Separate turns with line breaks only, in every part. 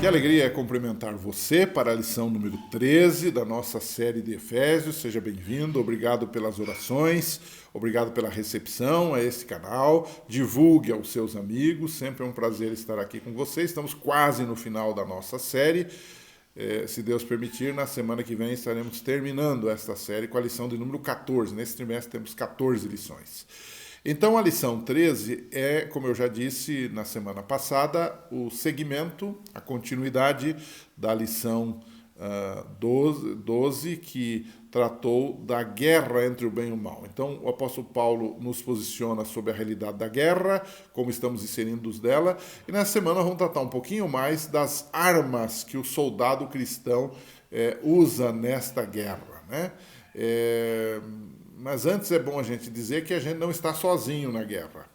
alegria cumprimentar você para a lição número 13 da nossa série de Efésios. Seja bem-vindo, obrigado pelas orações, obrigado pela recepção a este canal. Divulgue aos seus amigos, sempre é um prazer estar aqui com você. Estamos quase no final da nossa série. Se Deus permitir, na semana que vem estaremos terminando esta série com a lição de número 14. Nesse trimestre temos 14 lições. Então, a lição 13 é, como eu já disse na semana passada, o segmento, a continuidade da lição 12, que tratou da guerra entre o bem e o mal. Então, o apóstolo Paulo nos posiciona sobre a realidade da guerra, como estamos inserindo dela, e nessa semana vamos tratar um pouquinho mais das armas que o soldado cristão usa nesta guerra, né? Mas antes é bom a gente dizer que a gente não está sozinho na guerra.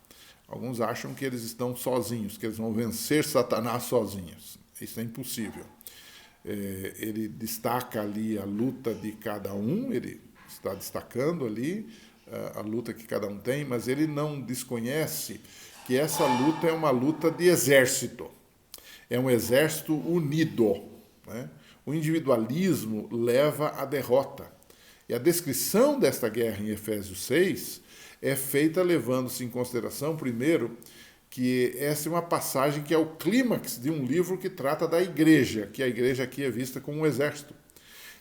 Alguns acham que eles estão sozinhos, que eles vão vencer Satanás sozinhos. Isso é impossível. Ele destaca ali a luta de cada um, ele está destacando ali a luta que cada um tem, mas ele não desconhece que essa luta é uma luta de exército. É um exército unido, né? O individualismo leva à derrota. E a descrição desta guerra em Efésios 6 é feita levando-se em consideração, primeiro, que essa é uma passagem que é o clímax de um livro que trata da igreja, que a igreja aqui é vista como um exército.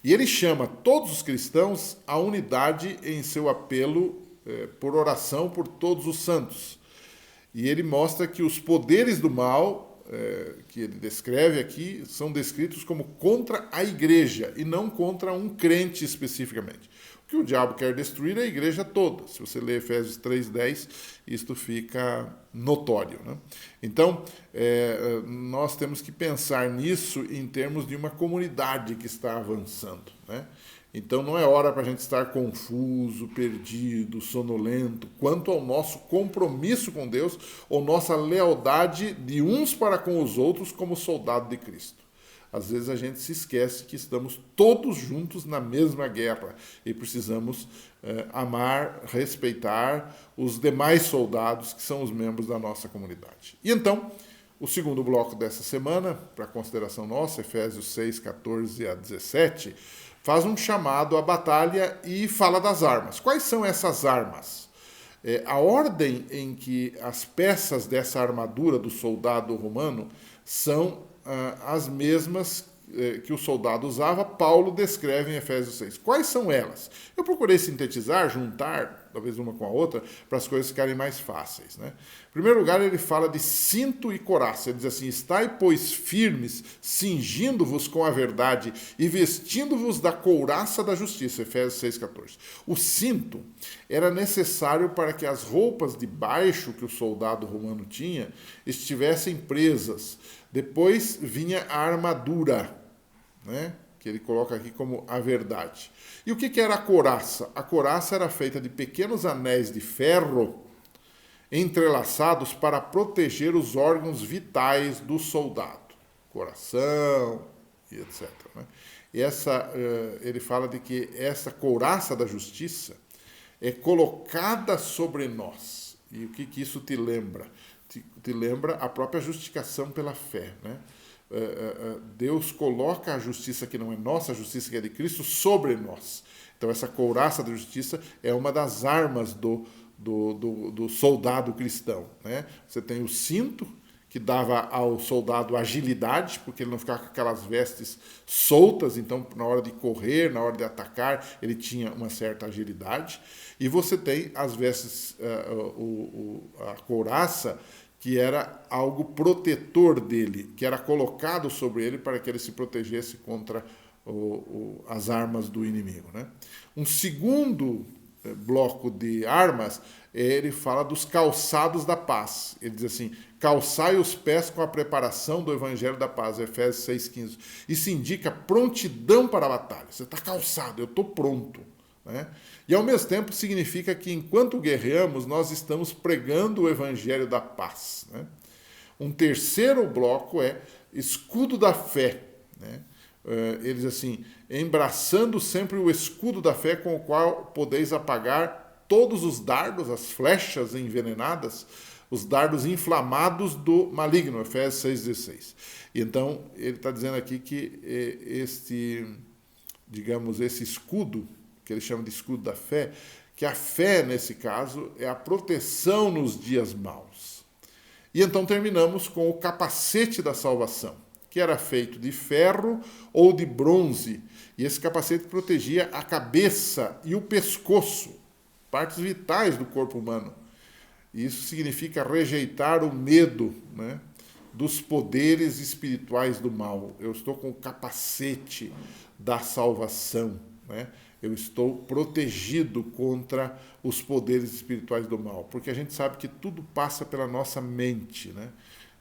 E ele chama todos os cristãos à unidade em seu apelo por oração por todos os santos. E ele mostra que os poderes do mal, que ele descreve aqui, são descritos como contra a igreja e não contra um crente especificamente. O que o diabo quer destruir é a igreja toda. Se você ler Efésios 3:10, isto fica notório, né? Então, nós temos que pensar nisso em termos de uma comunidade que está avançando, né? Então não é hora para a gente estar confuso, perdido, sonolento, quanto ao nosso compromisso com Deus ou nossa lealdade de uns para com os outros como soldado de Cristo. Às vezes a gente se esquece que estamos todos juntos na mesma guerra e precisamos amar, respeitar os demais soldados que são os membros da nossa comunidade. E então, o segundo bloco dessa semana, para consideração nossa, Efésios 6, 14 a 17, faz um chamado à batalha e fala das armas. Quais são essas armas? A ordem em que as peças dessa armadura do soldado romano são as mesmas que o soldado usava, Paulo descreve em Efésios 6. Quais são elas? Eu procurei sintetizar, juntar, talvez uma com a outra, para as coisas ficarem mais fáceis, né? Em primeiro lugar, ele fala de cinto e couraça. Ele diz assim: estai, pois, firmes, cingindo-vos com a verdade e vestindo-vos da couraça da justiça. Efésios 6,14. O cinto era necessário para que as roupas de baixo que o soldado romano tinha estivessem presas. Depois vinha a armadura, né? Que ele coloca aqui como a verdade. E o que era a couraça? A couraça era feita de pequenos anéis de ferro entrelaçados para proteger os órgãos vitais do soldado, coração e etc, né? E ele fala de que essa couraça da justiça é colocada sobre nós. E o que isso te lembra? Te lembra a própria justificação pela fé, né? Deus coloca a justiça que não é nossa, a justiça que é de Cristo, sobre nós. Então essa couraça da justiça é uma das armas do soldado cristão, né? Você tem o cinto, que dava ao soldado agilidade, porque ele não ficava com aquelas vestes soltas, então na hora de correr, na hora de atacar, ele tinha uma certa agilidade. E você tem as vestes, a couraça, que era algo protetor dele, que era colocado sobre ele para que ele se protegesse contra as armas do inimigo, né? Um segundo bloco de armas, ele fala dos calçados da paz. Ele diz assim: calçai os pés com a preparação do evangelho da paz, Efésios 6,15. Isso indica prontidão para a batalha. Você está calçado, eu estou pronto, né? E ao mesmo tempo significa que enquanto guerreamos, nós estamos pregando o evangelho da paz, né? Um terceiro bloco é escudo da fé, né? Ele diz assim: embraçando sempre o escudo da fé, com o qual podeis apagar todos os dardos, as flechas envenenadas os dardos inflamados do maligno, Efésios 6,16. Então, ele está dizendo aqui que esse escudo, que ele chama de escudo da fé, que a fé, nesse caso, é a proteção nos dias maus. E então terminamos com o capacete da salvação, que era feito de ferro ou de bronze, e esse capacete protegia a cabeça e o pescoço, partes vitais do corpo humano. Isso significa rejeitar o medo, né, dos poderes espirituais do mal. Eu estou com o capacete da salvação, né? Eu estou protegido contra os poderes espirituais do mal, porque a gente sabe que tudo passa pela nossa mente, né?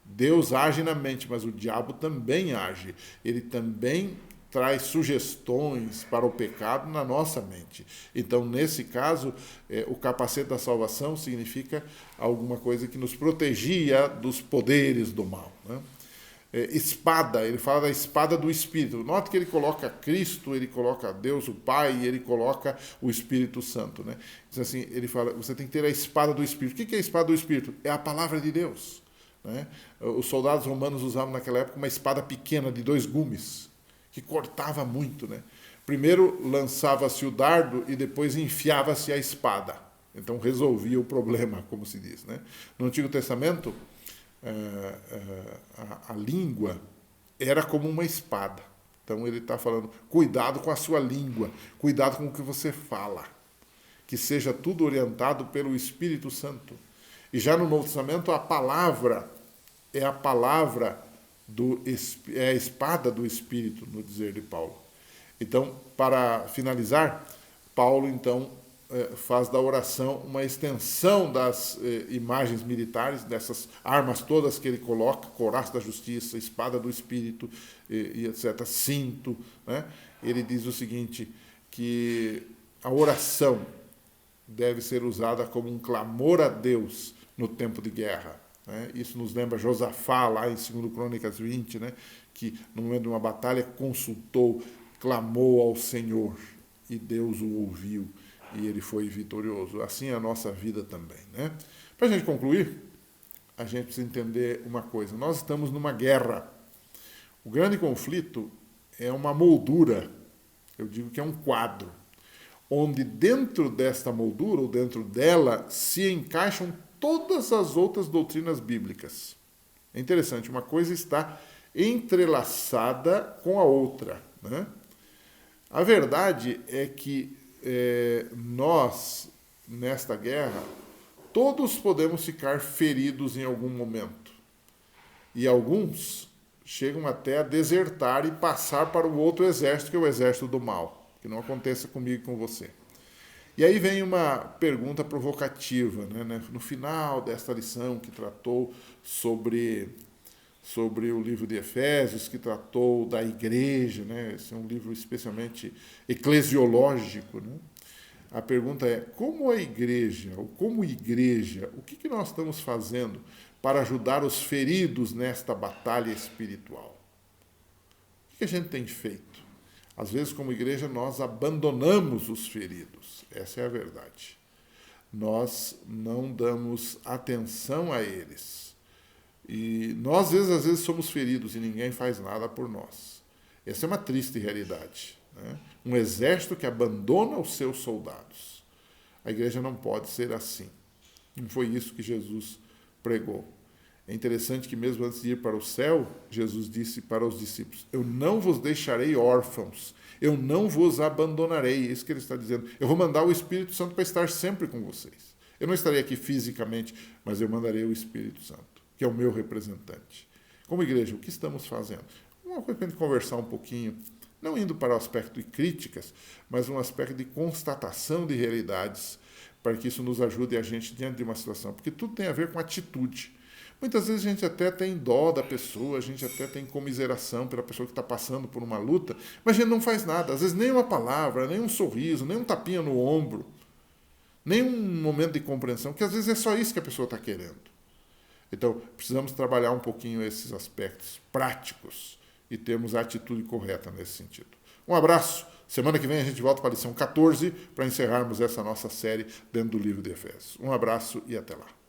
Deus age na mente, mas o diabo também age. Ele também traz sugestões para o pecado na nossa mente. Então, nesse caso, o capacete da salvação significa alguma coisa que nos protegia dos poderes do mal, né? Espada, ele fala da espada do Espírito. Note que ele coloca Cristo, ele coloca Deus, o Pai, e ele coloca o Espírito Santo, né? Diz assim, ele fala, você tem que ter a espada do Espírito. O que é a espada do Espírito? É a palavra de Deus, né? Os soldados romanos usavam naquela época uma espada pequena de 2 gumes, que cortava muito, né? Primeiro lançava-se o dardo e depois enfiava-se a espada. Então resolvia o problema, como se diz, né? No Antigo Testamento, a língua era como uma espada. Então ele está falando, cuidado com a sua língua, cuidado com o que você fala, que seja tudo orientado pelo Espírito Santo. E já no Novo Testamento, a palavra é a palavra é a espada do Espírito, no dizer de Paulo. Então, para finalizar, Paulo então faz da oração uma extensão das imagens militares, dessas armas todas que ele coloca, couraça da justiça, espada do Espírito, e etc., cinto, né? Ele diz o seguinte, que a oração deve ser usada como um clamor a Deus no tempo de guerra, né? Isso nos lembra Josafá, lá em 2 Crônicas 20, né? Que no momento de uma batalha consultou, clamou ao Senhor, e Deus o ouviu, e ele foi vitorioso. Assim é a nossa vida também, né? Para a gente concluir, a gente precisa entender uma coisa. Nós estamos numa guerra. O grande conflito é uma moldura, eu digo que é um quadro, onde dentro desta moldura, ou dentro dela, se encaixam todas as outras doutrinas bíblicas. É interessante, uma coisa está entrelaçada com a outra, né? A verdade é que nós, nesta guerra, todos podemos ficar feridos em algum momento. E alguns chegam até a desertar e passar para o outro exército, que é o exército do mal. Que não aconteça comigo e com você. E aí vem uma pergunta provocativa, né? No final desta lição que tratou sobre o livro de Efésios, que tratou da igreja, né? Esse é um livro especialmente eclesiológico, né? A pergunta é, como a igreja, ou como igreja, o que nós estamos fazendo para ajudar os feridos nesta batalha espiritual? O que a gente tem feito? Às vezes, como igreja, nós abandonamos os feridos. Essa é a verdade. Nós não damos atenção a eles. E nós, às vezes, somos feridos e ninguém faz nada por nós. Essa é uma triste realidade, né? Um exército que abandona os seus soldados. A igreja não pode ser assim. Não foi isso que Jesus pregou. É interessante que mesmo antes de ir para o céu, Jesus disse para os discípulos, eu não vos deixarei órfãos, eu não vos abandonarei. É isso que ele está dizendo. Eu vou mandar o Espírito Santo para estar sempre com vocês. Eu não estarei aqui fisicamente, mas eu mandarei o Espírito Santo, que é o meu representante. Como igreja, o que estamos fazendo? Uma coisa para a gente conversar um pouquinho, não indo para o aspecto de críticas, mas um aspecto de constatação de realidades, para que isso nos ajude a gente diante de uma situação. Porque tudo tem a ver com atitude. Muitas vezes a gente até tem dó da pessoa, a gente até tem comiseração pela pessoa que está passando por uma luta, mas a gente não faz nada. Às vezes nem uma palavra, nem um sorriso, nem um tapinha no ombro, nem um momento de compreensão, que às vezes é só isso que a pessoa está querendo. Então, precisamos trabalhar um pouquinho esses aspectos práticos e termos a atitude correta nesse sentido. Um abraço. Semana que vem a gente volta para a lição 14 para encerrarmos essa nossa série dentro do livro de Efésios. Um abraço e até lá.